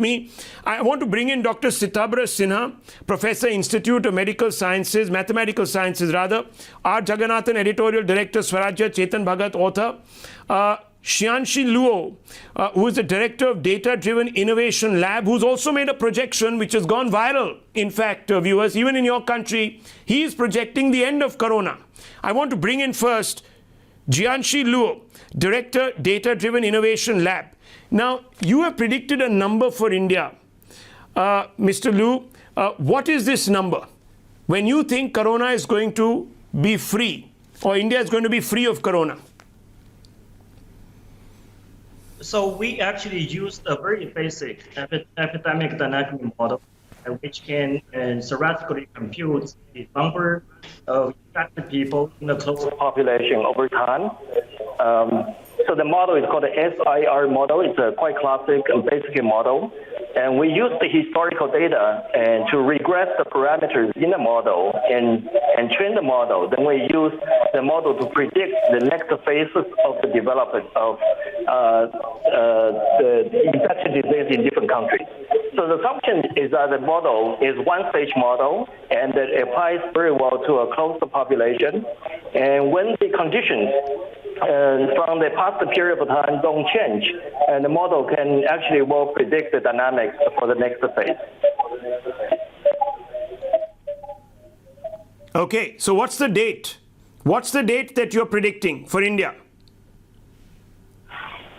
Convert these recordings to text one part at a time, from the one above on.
me. I want to bring in Dr. Sitabra Sinha, Professor, Institute of Medical Sciences, Mathematical Sciences rather, R. Jagannathan, Editorial Director, Swarajya, Chetan Bhagat, author, Jianxi Luo, who is the Director of Data-Driven Innovation Lab, who's also made a projection which has gone viral, in fact, viewers, even in your country. He is projecting the end of Corona. I want to bring in first Jianxi Luo, Director, Data-Driven Innovation Lab. Now, you have predicted a number for India. Mr. Luo, what is this number? When you think Corona is going to be free, or India is going to be free of Corona? So we actually used a very basic epidemic dynamic model, which can theoretically compute the number of infected people in the closed population over time. So the model is called the SIR model. It's a quite classic and basic model. And we use the historical data and to regress the parameters in the model and train the model. Then we use the model to predict the next phases of the development of the infectious disease in different countries. So the assumption is that the model is one-stage model and that it applies very well to a closed population. And when the conditions from the past period of time don't change, and the model can actually well predict the dynamics for the next phase. Okay, so what's the date? What's the date that you're predicting for India?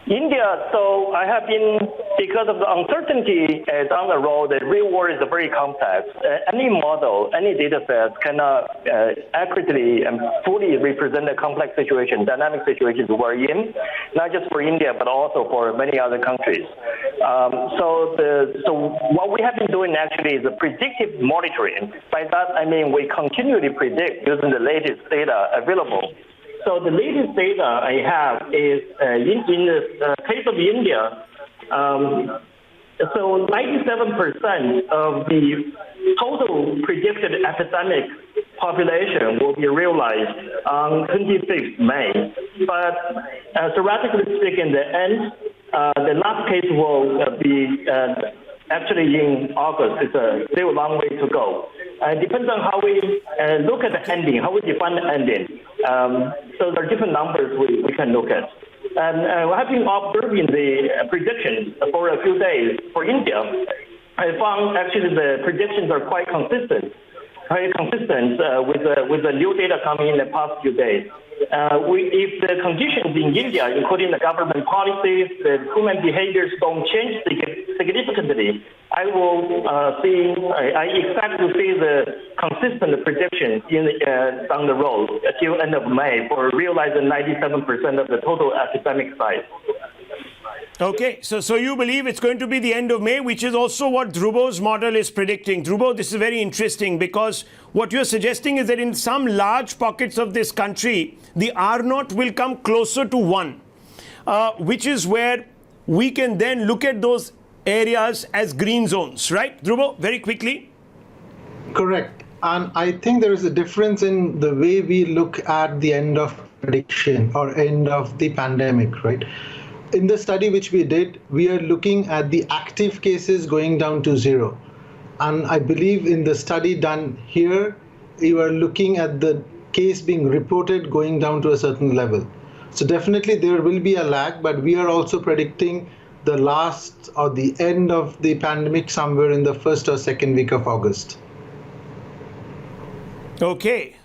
India, so I have been, because of the uncertainty down the road, the real world is very complex. Any model, any data set cannot accurately and fully represent the complex situation, dynamic situations we're in, not just for India, but also for many other countries. So what we have been doing actually is a predictive monitoring. By that, I mean we continually predict using the latest data available. So the latest data I have is in the case of India, so 97% of the total predicted epidemic population will be realized on 26th May. But theoretically speaking, the last case will be actually in August. It's still a long way to go. It depends on how we look at the ending, how we define the ending. So there are different numbers we can look at. And I have been observing the predictions for a few days for India. I found actually the predictions are quite consistent with the new data coming in the past few days. If the conditions in India, including the government policies, the human behaviors don't change significantly, I expect to see the consistent predictions down the road until end of May for realizing 97% of the total epidemic size. Okay, so you believe it's going to be the end of May, which is also what Dhruvo's model is predicting. Dhruvo, this is very interesting because what you're suggesting is that in some large pockets of this country, the R0 will come closer to 1, which is where we can then look at those areas as green zones, right? Dhruvo, very quickly. Correct. And I think there is a difference in the way we look at the end of prediction or end of the pandemic, right? In the study which we did, we are looking at the active cases going down to 0. And I believe in the study done here, you are looking at the case being reported going down to a certain level. So definitely there will be a lag, but we are also predicting the last or the end of the pandemic somewhere in the first or second week of August. Okay.